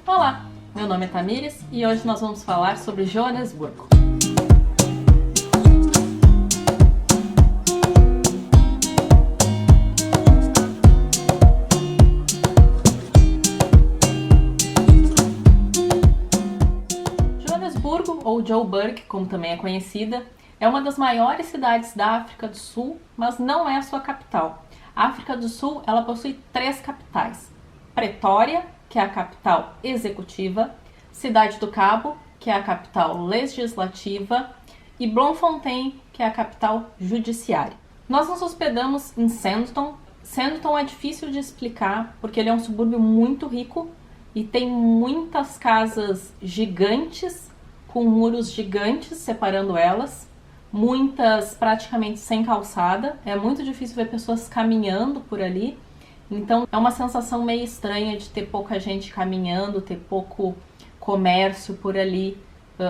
Olá, meu nome é Tamires e hoje nós vamos falar sobre Joanesburgo. Joanesburgo, ou Joburg, como também é conhecida, é uma das maiores cidades da África do Sul, mas não é a sua capital. A África do Sul ela possui 3 capitais: Pretória, que é a capital executiva, Cidade do Cabo, que é a capital legislativa, e Bloemfontein, que é a capital judiciária. Nós nos hospedamos em Sandton. Sandton é difícil de explicar porque ele é um subúrbio muito rico e tem muitas casas gigantes com muros gigantes separando elas, muitas praticamente sem calçada. É muito difícil ver pessoas caminhando por ali. Então é uma sensação meio estranha de ter pouca gente caminhando, ter pouco comércio por ali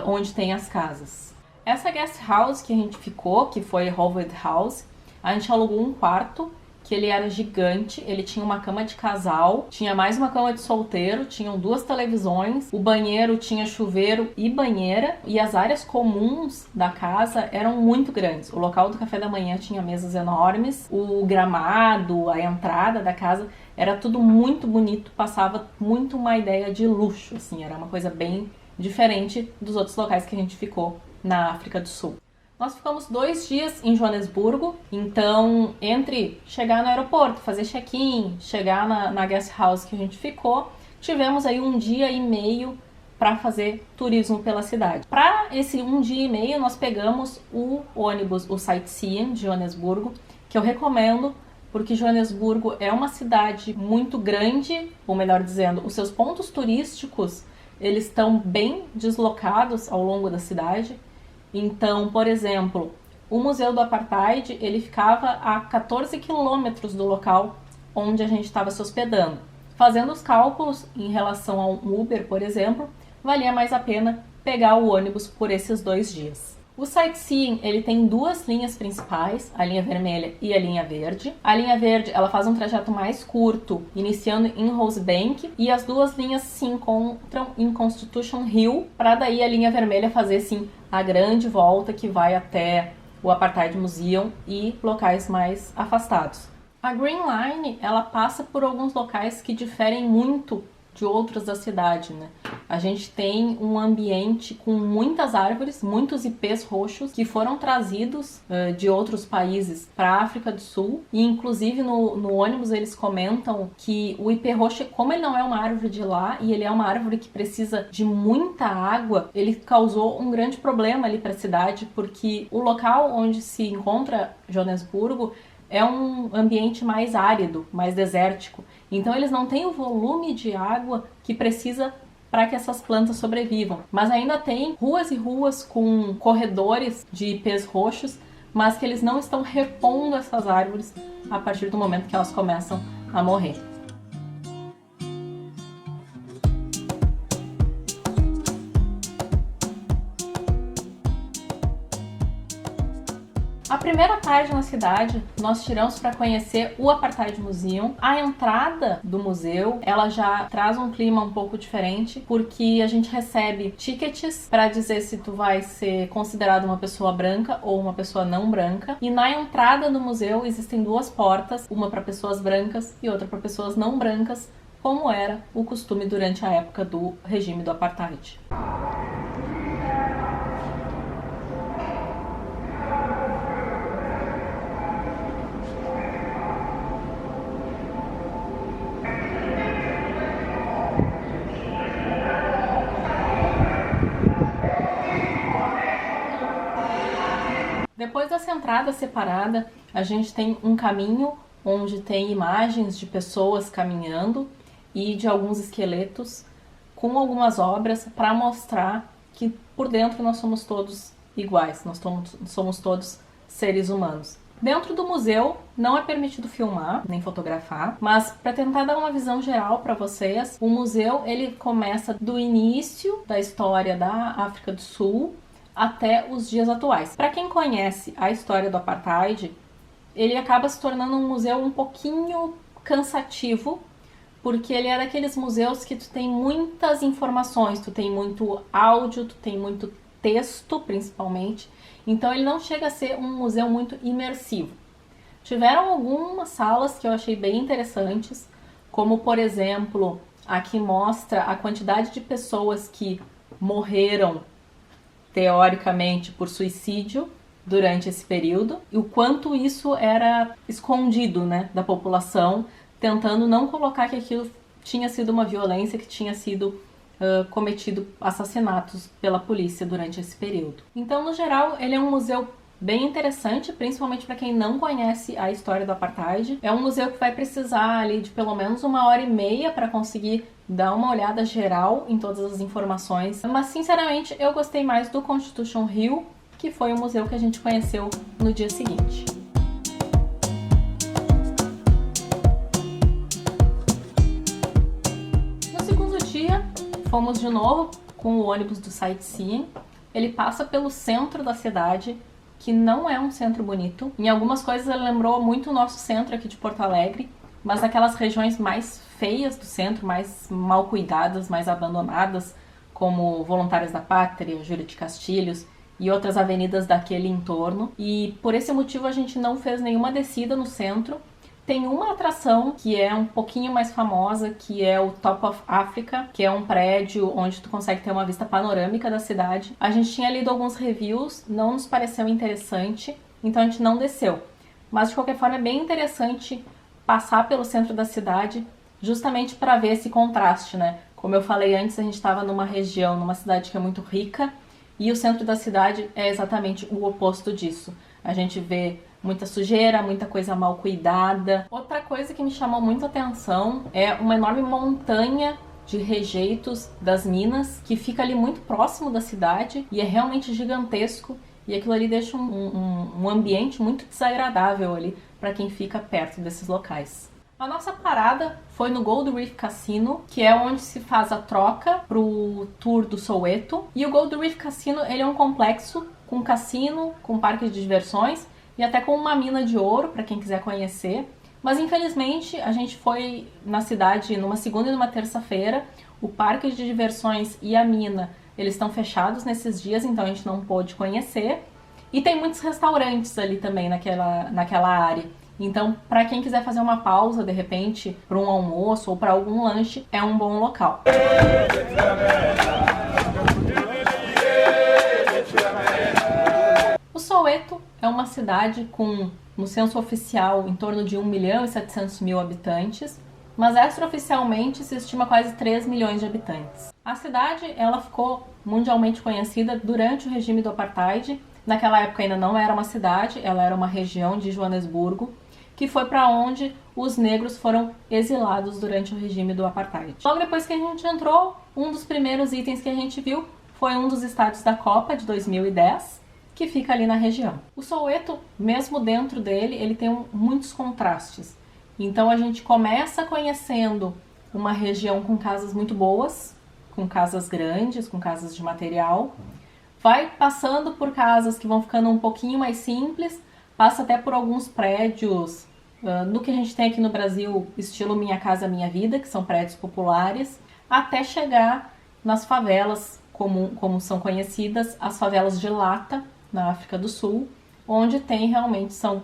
onde tem as casas. Essa guest house que a gente ficou, que foi Harvard House, a gente alugou um quarto que ele era gigante, ele tinha uma cama de casal, tinha mais uma cama de solteiro, tinham 2 televisões, o banheiro tinha chuveiro e banheira, e as áreas comuns da casa eram muito grandes. O local do café da manhã tinha mesas enormes, o gramado, a entrada da casa, era tudo muito bonito, passava muito uma ideia de luxo, assim, era uma coisa bem diferente dos outros locais que a gente ficou na África do Sul. Nós ficamos 2 dias em Joanesburgo, então entre chegar no aeroporto, fazer check-in, chegar na guest house que a gente ficou, tivemos aí 1 dia e meio para fazer turismo pela cidade. Para esse 1 dia e meio nós pegamos o ônibus, o Sightseeing de Joanesburgo, que eu recomendo porque Joanesburgo é uma cidade muito grande, ou melhor dizendo, os seus pontos turísticos eles estão bem deslocados ao longo da cidade. Então, por exemplo, o Museu do Apartheid, ele ficava a 14 quilômetros do local onde a gente estava se hospedando. Fazendo os cálculos em relação ao Uber, por exemplo, valia mais a pena pegar o ônibus por esses 2 dias. O Sightseeing, ele tem 2 linhas principais, a linha vermelha e a linha verde. A linha verde, ela faz um trajeto mais curto, iniciando em Rosebank, e as 2 linhas se encontram em Constitution Hill, para daí a linha vermelha fazer, sim, a grande volta que vai até o Apartheid Museum e locais mais afastados. A Green Line, ela passa por alguns locais que diferem muito de outros da cidade, né? A gente tem um ambiente com muitas árvores, muitos ipês roxos que foram trazidos de outros países para a África do Sul, e inclusive no ônibus eles comentam que o ipê roxo, como ele não é uma árvore de lá e ele é uma árvore que precisa de muita água, ele causou um grande problema ali para a cidade, porque o local onde se encontra Joanesburgo é um ambiente mais árido, mais desértico. Então eles não têm o volume de água que precisa para que essas plantas sobrevivam. Mas ainda tem ruas e ruas com corredores de ipês roxos, mas que eles não estão repondo essas árvores a partir do momento que elas começam a morrer. A primeira tarde na cidade, nós tiramos para conhecer o Apartheid Museum. A entrada do museu, ela já traz um clima um pouco diferente, porque a gente recebe tickets para dizer se tu vai ser considerado uma pessoa branca ou uma pessoa não branca. E na entrada do museu existem 2 portas, uma para pessoas brancas e outra para pessoas não brancas, como era o costume durante a época do regime do Apartheid. Depois dessa entrada separada, a gente tem um caminho onde tem imagens de pessoas caminhando e de alguns esqueletos com algumas obras para mostrar que por dentro nós somos todos iguais, nós somos todos seres humanos. Dentro do museu não é permitido filmar nem fotografar, mas para tentar dar uma visão geral para vocês, o museu ele começa do início da história da África do Sul até os dias atuais. Para quem conhece a história do Apartheid, ele acaba se tornando um museu um pouquinho cansativo, porque ele é daqueles museus que tu tem muitas informações, tu tem muito áudio, tu tem muito texto, principalmente. Então ele não chega a ser um museu muito imersivo. Tiveram algumas salas que eu achei bem interessantes, como por exemplo, a que mostra a quantidade de pessoas que morreram, teoricamente, por suicídio durante esse período, e o quanto isso era escondido, né, da população, tentando não colocar que aquilo tinha sido uma violência, que tinha sido cometido assassinatos pela polícia durante esse período. Então, no geral, ele é um museu bem interessante, principalmente para quem não conhece a história do apartheid. É um museu que vai precisar ali de pelo menos 1h30 para conseguir dar uma olhada geral em todas as informações. Mas, sinceramente, eu gostei mais do Constitution Hill, que foi o museu que a gente conheceu no dia seguinte. No segundo dia, fomos de novo com o ônibus do Sightseeing. Ele passa pelo centro da cidade, que não é um centro bonito. Em algumas coisas ele lembrou muito o nosso centro aqui de Porto Alegre, mas naquelas regiões mais feias do centro, mais mal cuidadas, mais abandonadas, como Voluntários da Pátria, Júlio de Castilhos e outras avenidas daquele entorno. E por esse motivo a gente não fez nenhuma descida no centro. Tem uma atração que é um pouquinho mais famosa, que é o Top of Africa, que é um prédio onde tu consegue ter uma vista panorâmica da cidade. A gente tinha lido alguns reviews, não nos pareceu interessante, então a gente não desceu. Mas de qualquer forma é bem interessante passar pelo centro da cidade, justamente para ver esse contraste, né? Como eu falei antes, a gente estava numa região, numa cidade que é muito rica, e o centro da cidade é exatamente o oposto disso. A gente vê muita sujeira, muita coisa mal cuidada. Outra coisa que me chamou muito a atenção é uma enorme montanha de rejeitos das minas que fica ali muito próximo da cidade e é realmente gigantesco, e aquilo ali deixa um ambiente muito desagradável ali para quem fica perto desses locais. A nossa parada foi no Gold Reef Cassino, que é onde se faz a troca pro tour do Soweto. E o Gold Reef Cassino, ele é um complexo com cassino, com parque de diversões e até com uma mina de ouro, para quem quiser conhecer. Mas infelizmente a gente foi na cidade numa segunda e numa terça-feira. O parque de diversões e a mina, eles estão fechados nesses dias, então a gente não pôde conhecer. E tem muitos restaurantes ali também naquela área. Então, para quem quiser fazer uma pausa, de repente, para um almoço ou para algum lanche, é um bom local. O Soweto é uma cidade com, no censo oficial, em torno de 1.700.000 habitantes, mas extraoficialmente se estima quase 3 milhões de habitantes. A cidade, ela ficou mundialmente conhecida durante o regime do Apartheid. Naquela época ainda não era uma cidade, ela era uma região de Joanesburgo, que foi para onde os negros foram exilados durante o regime do Apartheid. Logo depois que a gente entrou, um dos primeiros itens que a gente viu foi um dos estádios da Copa de 2010, que fica ali na região. O Soweto, mesmo dentro dele, ele tem muitos contrastes. Então a gente começa conhecendo uma região com casas muito boas, com casas grandes, com casas de material, vai passando por casas que vão ficando um pouquinho mais simples, passa até por alguns prédios, no que a gente tem aqui no Brasil, estilo Minha Casa Minha Vida, que são prédios populares, até chegar nas favelas, como são conhecidas, as favelas de Lata, na África do Sul, onde realmente são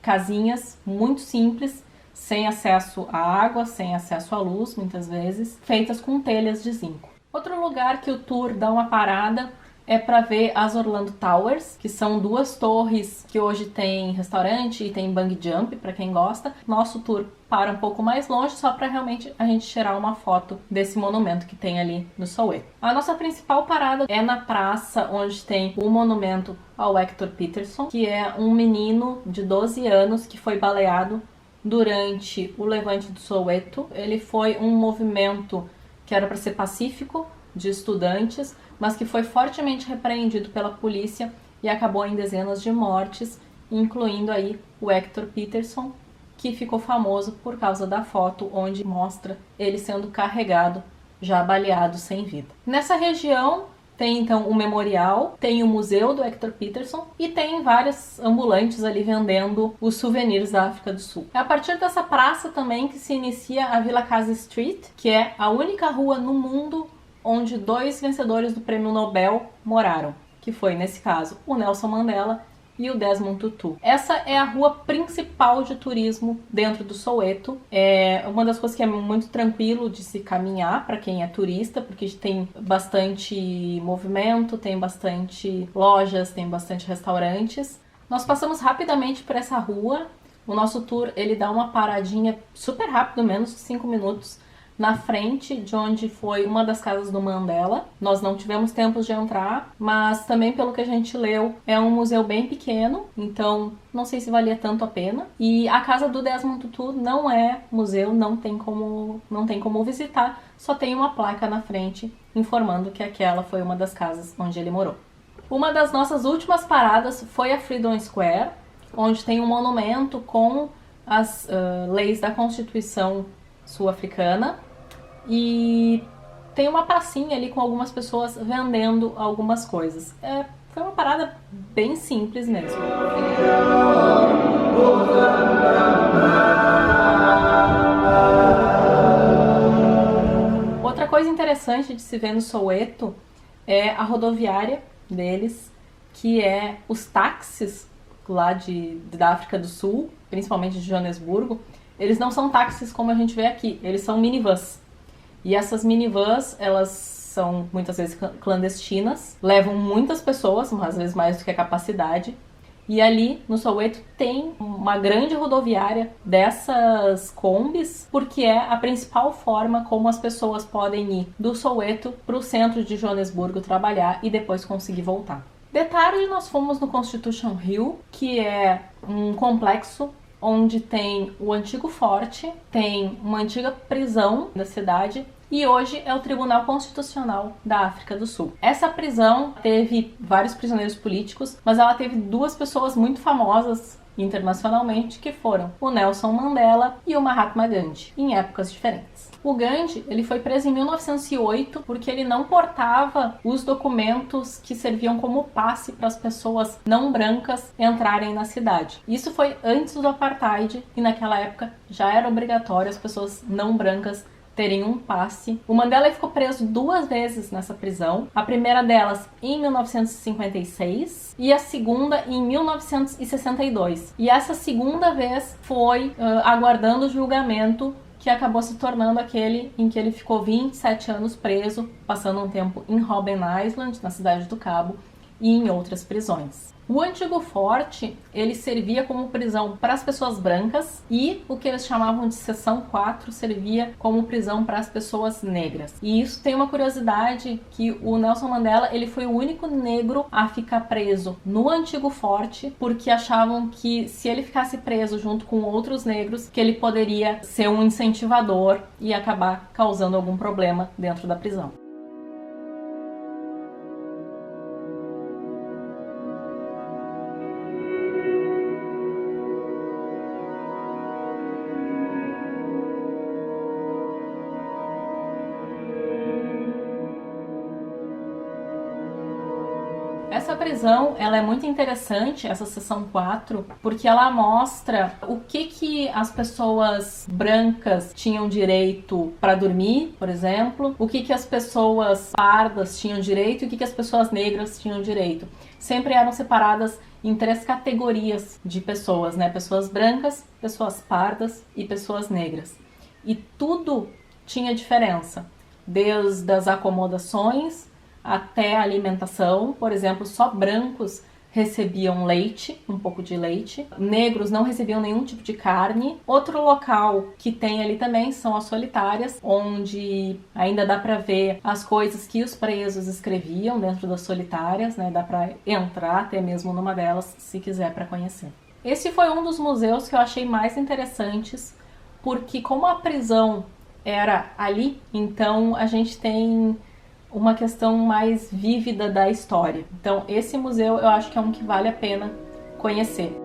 casinhas muito simples, sem acesso à água, sem acesso à luz, muitas vezes, feitas com telhas de zinco. Outro lugar que o tour dá uma parada é para ver as Orlando Towers, que são 2 torres que hoje tem restaurante e tem bungee jump, para quem gosta. Nosso tour para um pouco mais longe, só para realmente a gente tirar uma foto desse monumento que tem ali no Soweto. A nossa principal parada é na praça, onde tem o monumento ao Hector Pieterson, que é um menino de 12 anos que foi baleado durante o levante do Soweto. Ele foi um movimento que era para ser pacífico, de estudantes, mas que foi fortemente repreendido pela polícia e acabou em dezenas de mortes, incluindo aí o Hector Pieterson, que ficou famoso por causa da foto onde mostra ele sendo carregado, já baleado, sem vida. Nessa região Tem então o memorial, tem o museu do Hector Peterson e tem vários ambulantes ali vendendo os souvenirs da África do Sul. É a partir dessa praça também que se inicia a Villa Casa Street, que é a única rua no mundo onde 2 vencedores do Prêmio Nobel moraram, que foi, nesse caso, o Nelson Mandela e o Desmond Tutu. Essa é a rua principal de turismo dentro do Soweto. É uma das coisas que é muito tranquilo de se caminhar para quem é turista, porque tem bastante movimento, tem bastante lojas, tem bastante restaurantes. Nós passamos rapidamente por essa rua. O nosso tour ele dá uma paradinha super rápido, menos de 5 minutos, na frente de onde foi uma das casas do Mandela. Nós não tivemos tempo de entrar, mas também pelo que a gente leu, é um museu bem pequeno, então não sei se valia tanto a pena. E a casa do Desmond Tutu não é museu, não tem como visitar, só tem uma placa na frente informando que aquela foi uma das casas onde ele morou. Uma das nossas últimas paradas foi a Freedom Square, onde tem um monumento com as leis da Constituição sul-africana e tem uma pracinha ali com algumas pessoas vendendo algumas coisas. Foi uma parada bem simples mesmo. Outra coisa interessante de se ver no Soweto é a rodoviária deles, que é os táxis lá da África do Sul, principalmente de Joanesburgo. Eles não são táxis como a gente vê aqui, eles são minivans. E essas minivans, elas são muitas vezes clandestinas, levam muitas pessoas, às vezes mais do que a capacidade. E ali no Soweto tem uma grande rodoviária dessas combis, porque é a principal forma como as pessoas podem ir do Soweto para o centro de Joanesburgo trabalhar e depois conseguir voltar. De tarde nós fomos no Constitution Hill, que é um complexo onde tem o antigo forte, tem uma antiga prisão da cidade e hoje é o Tribunal Constitucional da África do Sul. Essa prisão teve vários prisioneiros políticos, mas ela teve 2 pessoas muito famosas internacionalmente, que foram o Nelson Mandela e o Mahatma Gandhi, em épocas diferentes. O Gandhi, ele foi preso em 1908 porque ele não portava os documentos que serviam como passe para as pessoas não brancas entrarem na cidade. Isso foi antes do apartheid e naquela época já era obrigatório as pessoas não brancas terem um passe. O Mandela ficou preso 2 vezes nessa prisão. A primeira delas em 1956 e a segunda em 1962. E essa segunda vez foi aguardando o julgamento, que acabou se tornando aquele em que ele ficou 27 anos preso, passando um tempo em Robben Island, na cidade do Cabo, e em outras prisões. O antigo forte, ele servia como prisão para as pessoas brancas e o que eles chamavam de seção 4 servia como prisão para as pessoas negras. E isso tem uma curiosidade, que o Nelson Mandela, ele foi o único negro a ficar preso no antigo forte, porque achavam que se ele ficasse preso junto com outros negros, que ele poderia ser um incentivador e acabar causando algum problema dentro da prisão. Essa prisão, ela é muito interessante, essa seção 4, porque ela mostra o que as pessoas brancas tinham direito para dormir, por exemplo, o que as pessoas pardas tinham direito e o que as pessoas negras tinham direito. Sempre eram separadas em 3 categorias de pessoas, né? Pessoas brancas, pessoas pardas e pessoas negras. E tudo tinha diferença, desde as acomodações até a alimentação. Por exemplo, só brancos recebiam leite, um pouco de leite. Negros não recebiam nenhum tipo de carne. Outro local que tem ali também são as solitárias, onde ainda dá para ver as coisas que os presos escreviam dentro das solitárias, né? Dá para entrar até mesmo numa delas, se quiser, para conhecer. Esse foi um dos museus que eu achei mais interessantes, porque como a prisão era ali, então a gente tem uma questão mais vívida da história. Então, esse museu eu acho que é um que vale a pena conhecer.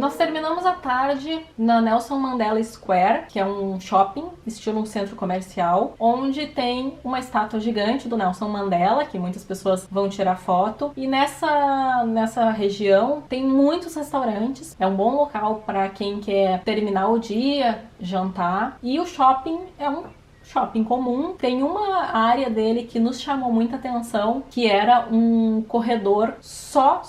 Nós terminamos a tarde na Nelson Mandela Square, que é um shopping, estilo um centro comercial, onde tem uma estátua gigante do Nelson Mandela, que muitas pessoas vão tirar foto. E nessa região tem muitos restaurantes, é um bom local para quem quer terminar o dia, jantar. E o shopping é um shopping comum. Tem uma área dele que nos chamou muita atenção, que era um corredor só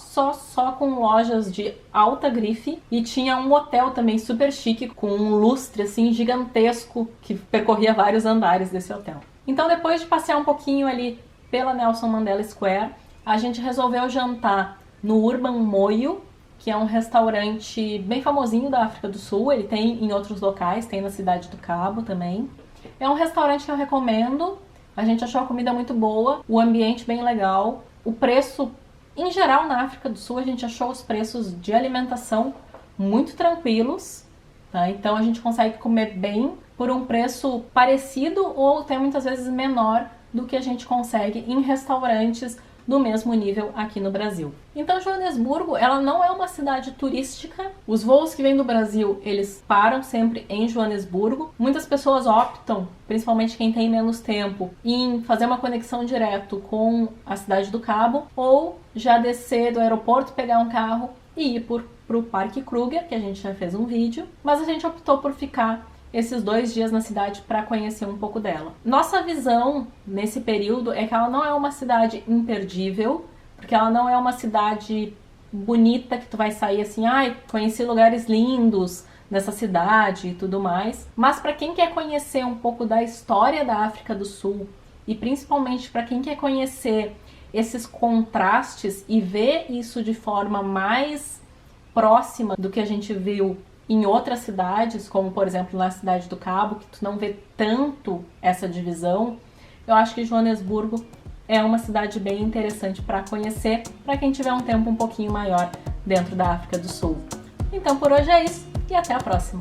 com lojas de alta grife, e tinha um hotel também super chique com um lustre assim gigantesco que percorria vários andares desse hotel. Então, depois de passear um pouquinho ali pela Nelson Mandela Square, a gente resolveu jantar no Urban Moyo, que é um restaurante bem famosinho da África do Sul. Ele tem em outros locais, tem na Cidade do Cabo também. É um restaurante que eu recomendo, a gente achou a comida muito boa, o ambiente bem legal, o preço, em geral na África do Sul, a gente achou os preços de alimentação muito tranquilos, tá? Então a gente consegue comer bem por um preço parecido ou até muitas vezes menor do que a gente consegue em restaurantes do mesmo nível aqui no Brasil. Então, Joanesburgo, ela não é uma cidade turística. Os voos que vêm do Brasil, eles param sempre em Joanesburgo. Muitas pessoas optam, principalmente quem tem menos tempo, em fazer uma conexão direto com a Cidade do Cabo, ou já descer do aeroporto, pegar um carro e ir pro Parque Kruger, que a gente já fez um vídeo, mas a gente optou por ficar esses 2 dias na cidade para conhecer um pouco dela. Nossa visão nesse período é que ela não é uma cidade imperdível, porque ela não é uma cidade bonita que tu vai sair assim, ai, conheci lugares lindos nessa cidade e tudo mais. Mas para quem quer conhecer um pouco da história da África do Sul e principalmente para quem quer conhecer esses contrastes e ver isso de forma mais próxima do que a gente viu em outras cidades, como por exemplo na Cidade do Cabo, que tu não vê tanto essa divisão, eu acho que Joanesburgo é uma cidade bem interessante para conhecer, para quem tiver um tempo um pouquinho maior dentro da África do Sul. Então por hoje é isso e até a próxima!